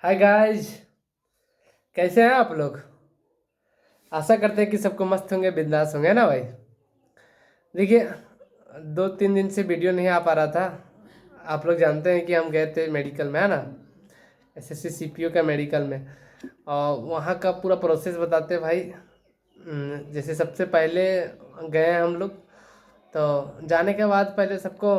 Hi guys, कैसे हैं आप लोग। आशा करते हैं कि सबको मस्त होंगे, बिंदास होंगे ना भाई। देखिए, 2-3 दिन से वीडियो नहीं आ पा रहा था। आप लोग जानते हैं कि हम गए थे मेडिकल में, है ना। एसएससी सीपीयू का मेडिकल में। और वहाँ का पूरा प्रोसेस बताते हैं भाई। जैसे सबसे पहले गए हम लोग। तो जाने के बाद पहले सबको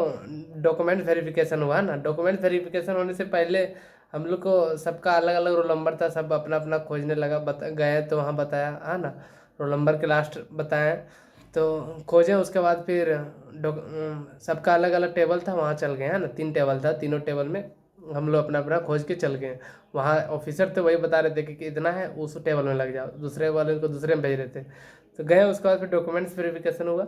डॉक्यूमेंट वेरिफिकेशन हुआ ना। डॉक्यूमेंट वेरिफिकेशन होने से पहले हम लोग को सबका अलग अलग रोल नंबर था। सब अपना अपना खोजने लगा, गए तो वहाँ बताया, है ना। रोल नंबर के लास्ट बताएं तो खोजे। उसके बाद फिर सबका अलग अलग टेबल था, वहाँ चल गए, है ना। 3 टेबल था, तीनों टेबल में हम लोग अपना अपना खोज के चल गए। वहाँ ऑफिसर थे, वही बता रहे थे कि इतना है, उस टेबल में लग जाओ। दूसरे वाले को दूसरे में भेज रहे थे। तो गए, उसके बाद फिर डॉक्यूमेंट्स वेरिफिकेशन हुआ।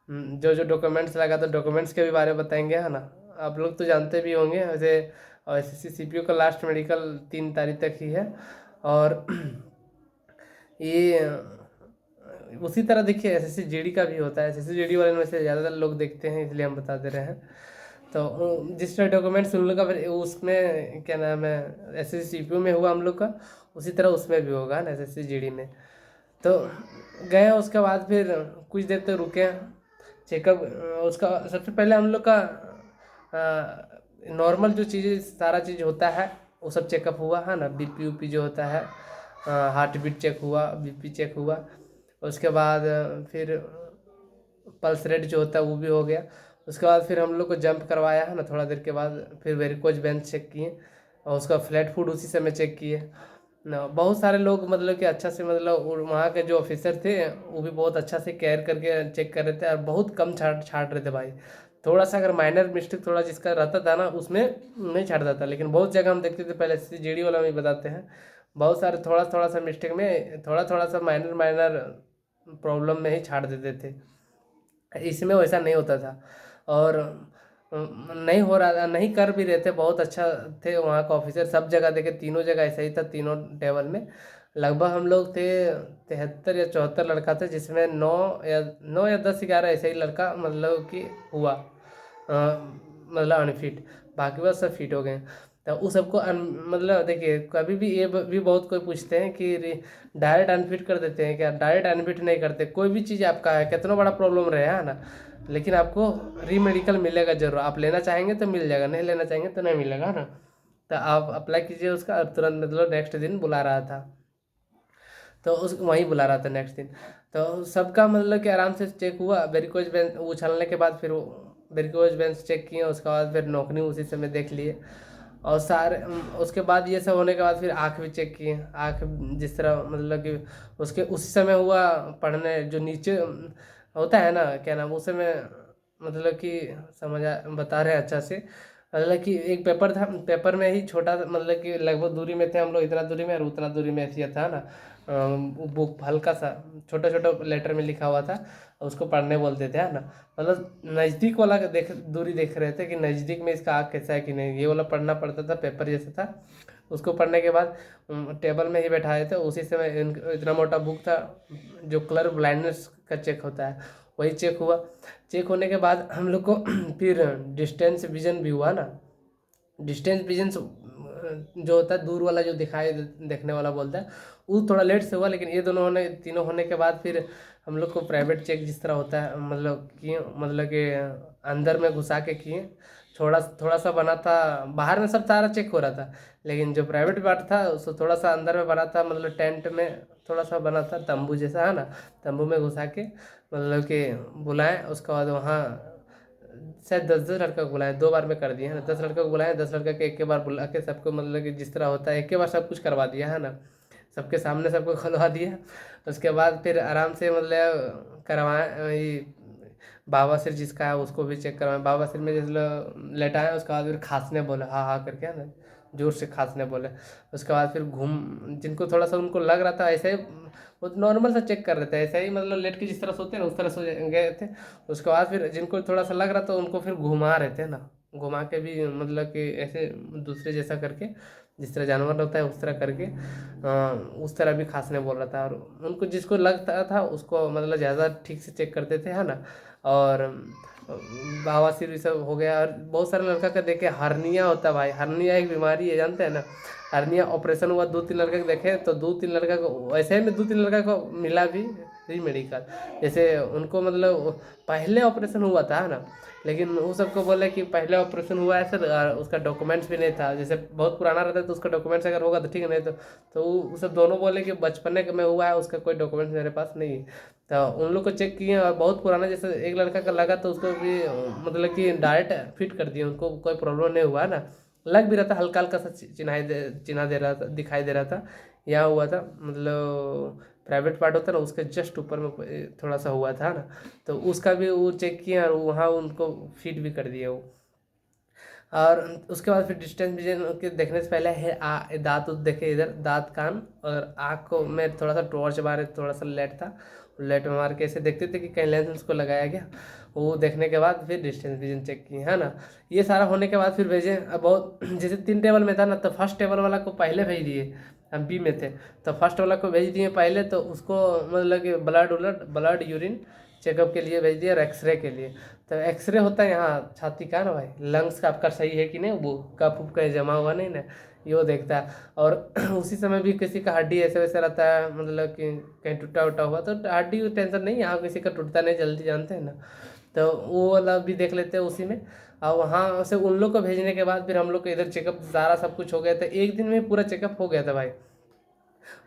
जो जो डॉक्यूमेंट्स लगा, तो डॉक्यूमेंट्स के भी बारे में बताएंगे, है ना। आप लोग तो जानते भी होंगे वैसे। एसएससी सीपीयू का लास्ट मेडिकल 3 तारीख तक ही है। और ये उसी तरह देखिए एसएससी जीडी का भी होता है। एसएससी जीडी वाले में से ज़्यादातर लोग देखते हैं, इसलिए हम बता दे रहे हैं। तो जिस तरह डॉक्यूमेंट्स उन लोग का फिर उसमें क्या नाम है, एसएससी सीपीयू में हुआ हम लोग का, उसी तरह उसमें भी होगा ना, एसएससी जीडी में। तो गए, उसके बाद फिर कुछ देर तक रुके, चेकअप। उसका सबसे पहले हम लोग का नॉर्मल जो चीज़ें, सारा चीज़ होता है वो सब चेकअप हुआ, है ना। बीपी ऊपी जो होता है, हार्ट बीट चेक हुआ, बीपी चेक हुआ। उसके बाद फिर पल्स रेट जो होता है वो भी हो गया। उसके बाद फिर हम लोग को जंप करवाया, है ना। थोड़ा देर के बाद फिर वेरिकोज वेन चेक किए, और उसका फ्लैट फूड उसी समय चेक किए ना। बहुत सारे लोग मतलब कि अच्छा से, मतलब वहाँ के जो ऑफिसर थे वो भी बहुत अच्छा से केयर करके चेक कर रहे थे, और बहुत कम छाट छाट रहे थे भाई। थोड़ा सा अगर माइनर मिस्टेक थोड़ा जिसका रहता था ना, उसमें नहीं छाटता था। लेकिन बहुत जगह हम देखते थे, पहले जीडी वाला में बताते हैं, बहुत सारे थोड़ा थोड़ा सा मिस्टेक में, थोड़ा थोड़ा सा माइनर माइनर प्रॉब्लम में ही छाट देते थे। इसमें वैसा नहीं होता था। और नहीं हो रहा था, नहीं कर भी रहे थे, बहुत अच्छा थे वहाँ का ऑफिसर। सब जगह देखे, तीनों जगह ऐसा ही था, तीनों टेबल में लगभग हम लोग थे 73 या 74 लड़का थे, जिसमें 9 या 10 11 ऐसे ही लड़का मतलब कि हुआ मतलब अनफिट। बाकी बस सब फिट हो गए। तो उस सबको मतलब देखिए, कभी भी ये भी बहुत कोई पूछते हैं कि डायरेक्ट अनफिट कर देते हैं क्या। डायरेक्ट अनफिट नहीं करते। कोई भी चीज़ आपका है, कितना बड़ा प्रॉब्लम रहे, है ना, लेकिन आपको री मेडिकल मिलेगा जरूर। आप लेना चाहेंगे तो मिल जाएगा, नहीं लेना चाहेंगे तो नहीं मिलेगा, है ना। तो आप अप्लाई कीजिए उसका, तुरंत मतलब नेक्स्ट दिन बुला रहा था। तो उस वहीं बुला रहा था नेक्स्ट दिन। तो सबका मतलब कि आराम से चेक हुआ। वेरिकोज बेंच उछलने के बाद फिर वेरिकोज बेंच चेक किए। उसके बाद फिर नौकरी उसी समय देख लिए। और सारे उसके बाद ये सब होने के बाद फिर आँख भी चेक किए। आँख जिस तरह मतलब कि उसके उसी समय हुआ पढ़ने, जो नीचे होता है ना, क्या नाम, उस समय मतलब कि बता रहे हैं अच्छा से। मतलब कि एक पेपर था, पेपर में ही छोटा मतलब कि लगभग दूरी में थे हम लोग, इतना दूरी में और उतना दूरी में ऐसी था ना। बुक हल्का सा छोटा छोटा लेटर में लिखा हुआ था, उसको पढ़ने बोलते थे, है ना। मतलब नज़दीक वाला दूरी देख रहे थे कि नज़दीक में इसका आँख कैसा है कि नहीं, ये वाला पढ़ना पड़ता था, पेपर जैसा था। उसको पढ़ने के बाद टेबल में ही बैठाए थे। उसी समय इतना मोटा बुक था, जो कलर ब्लाइंडनेस का चेक होता है, वही चेक हुआ। चेक होने के बाद हम लोग को फिर डिस्टेंस विजन भी हुआ ना। डिस्टेंस विजन जो होता है, दूर वाला जो दिखाई देखने वाला बोलता है, वो थोड़ा लेट से हुआ। लेकिन ये दोनों होने, तीनों होने के बाद फिर हम लोग को प्राइवेट चेक जिस तरह होता है मतलब किए, मतलब कि अंदर में घुसा के किए। थोड़ा थोड़ा सा बना था, बाहर में सब सारा चेक हो रहा था, लेकिन जो प्राइवेट पार्ट था उसको थोड़ा सा अंदर में बना था, मतलब टेंट में थोड़ा सा बना था, तंबू जैसा, है ना। तंबू में घुसा के मतलब कि बुलाएं। उसके बाद वहाँ शायद 10-10 लड़का को बुलाए, 2 बार में कर दिया, है ना। 10 लड़का को बुलाए, 10 लड़का के एक के बार बुला के सबको मतलब कि जिस तरह होता है एक के बार सब कुछ करवा दिया, है ना। सबके सामने सबको खुलवा दिया। उसके बाद फिर आराम से मतलब करवाएं। ये बाबा सिर जिसका है उसको भी चेक करवाएं। बाबा सिर में जैसे लेटाएं, उसके बाद फिर खांसने बोले, हाँ हाँ करके, है ना, जोर से खांसने बोले। उसके बाद फिर जिनको थोड़ा सा उनको लग रहा था ऐसे ही, वो नॉर्मल सा चेक कर रहे थे, ऐसे ही मतलब लेट के जिस तरह सोते हैं ना उस तरह सो गए थे। उसके बाद फिर जिनको थोड़ा सा लग रहा था उनको फिर घुमा रहे थे ना, घुमा के भी मतलब कि ऐसे दूसरे जैसा करके, जिस तरह जानवर होता है उस तरह करके उस तरह भी खांसने बोल रहा था। और उनको जिसको लगता था उसको मतलब ज़्यादा ठीक से चेक करते थे, है ना। और बवासीर ये सब हो गया। और बहुत सारे लड़का का देखे हर्निया होता है भाई, हर्निया एक बीमारी है जानते हैं ना। हर्निया ऑपरेशन हुआ 2-3 लड़के को देखे, तो 2-3 लड़का को ऐसे में 2-3 लड़का को मिला भी फ्री मेडिकल। जैसे उनको मतलब पहले ऑपरेशन हुआ था ना, लेकिन वो सबको बोले कि पहले ऑपरेशन हुआ है सर, और उसका डॉक्यूमेंट्स भी नहीं था। जैसे बहुत पुराना रहता है तो उसका डॉक्यूमेंट्स अगर होगा तो ठीक है, नहीं तो वो सब दोनों बोले कि बचपने में हुआ है, उसका कोई डॉक्यूमेंट्स मेरे पास नहीं है। तो उन लोग को चेक किए और बहुत पुराना, जैसे एक लड़का का लगा तो उसको भी मतलब कि डायरेक्ट फिट कर दिए, उनको कोई प्रॉब्लम नहीं हुआ ना। लग भी रहा था, हल्का हल्का सा चिन्हा दे रहा था, दिखाई दे रहा था। यहाँ हुआ था मतलब प्राइवेट पार्ट होता है ना, उसके जस्ट ऊपर में थोड़ा सा हुआ था ना, तो उसका भी वो चेक किया और वहाँ उनको फिट भी कर दिया वो। और उसके बाद फिर डिस्टेंस विजन के देखने से पहले है दांत उत देखे, इधर दांत कान और आँख को मैं थोड़ा सा टॉर्च मारे, थोड़ा सा लाइट था, लाइट में मार के ऐसे देखते थे कि कहीं लेंस उसको लगाया गया। वो देखने के बाद फिर डिस्टेंस विजन चेक किए है ना। ये सारा होने के बाद फिर भेजे। अब बहुत जैसे 3 टेबल में था ना, तो फर्स्ट टेबल वाला को पहले भेज दिए, हम बी में थे तो फर्स्ट वाला को भेज दिए पहले, तो उसको मतलब कि ब्लड यूरिन चेकअप के लिए भेज दिया और एक्सरे के लिए। तो एक्सरे होता है यहाँ छाती का ना भाई, लंग्स का आपका सही है कि नहीं, वो कफ उफ कहीं जमा हुआ नहीं ना, ये वो देखता है। और उसी समय भी किसी का हड्डी ऐसे वैसे रहता है, मतलब कि कहीं टूटा उटा हुआ तो हड्डी टेंशन नहीं, यहाँ किसी का टूटता नहीं जल्दी, जानते हैं ना। तो वो वाला भी देख लेते हैं उसी में। और वहाँ से उन लोग को भेजने के बाद फिर हम लोग को इधर चेकअप सारा सब कुछ हो गया था, एक दिन में पूरा चेकअप हो गया था भाई।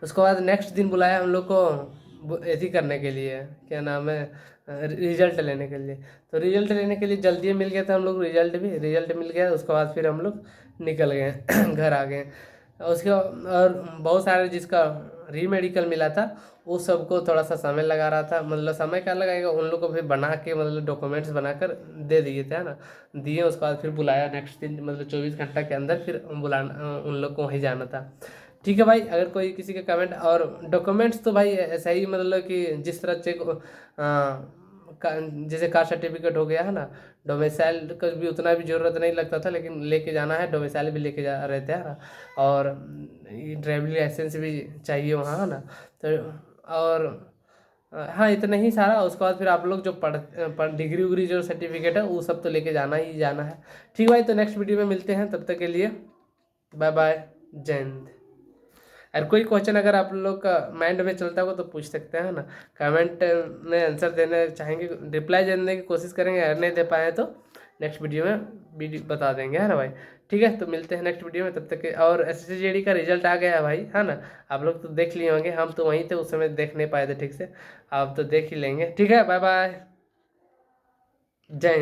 उसके बाद नेक्स्ट दिन बुलाया हम लोग को ऐसी करने के लिए, क्या नाम है, रिजल्ट लेने के लिए। तो रिजल्ट लेने के लिए जल्दी मिल गया था हम लोग, रिजल्ट मिल गया। उसके बाद फिर हम लोग निकल गए घर आ गए। उसके और बहुत सारे जिसका री मेडिकल मिला था वो सबको थोड़ा सा समय लगा रहा था, मतलब समय क्या लगाएगा, उन लोग को फिर बना के मतलब डॉक्यूमेंट्स बनाकर दे दिए थे, है ना, दिए। उसके बाद फिर बुलाया नेक्स्ट दिन, मतलब 24 घंटा के अंदर फिर बुलाना, उन लोग को वहीं जाना था। ठीक है भाई, अगर कोई किसी का कमेंट और डॉक्यूमेंट्स तो भाई ऐसा ही, मतलब कि जिस तरह चेक जैसे कास्ट सर्टिफिकेट हो गया है ना, डोमिसाइल का भी उतना भी ज़रूरत नहीं लगता था, लेकिन लेके जाना है, डोमिसाइल भी लेके जा रहे थे है ना। और ड्राइविंग लाइसेंस भी चाहिए वहाँ, है ना। तो और हाँ, इतना ही सारा। उसके बाद फिर आप लोग जो पढ़ डिग्री उग्री जो सर्टिफिकेट है वो सब तो लेके जाना ही जाना है। ठीक भाई, तो नेक्स्ट वीडियो में मिलते हैं, तब तक के लिए बाय बाय, जय हिंद। और कोई क्वेश्चन अगर आप लोग का माइंड में चलता हो तो पूछ सकते हैं ना, कमेंट में आंसर देने चाहेंगे, रिप्लाई देने की कोशिश करेंगे, अगर नहीं दे पाए तो नेक्स्ट वीडियो में वीडियो बता देंगे, है ना भाई। ठीक है, तो मिलते हैं नेक्स्ट वीडियो में, तब तक के। और SSGD का रिजल्ट आ गया है भाई, है ना। आप लोग तो देख लिए होंगे, हम तो वहीं थे उस समय, देख नहीं पाए थे ठीक से, आप तो देख ही लेंगे। ठीक है, बाय बाय, जय हिंद।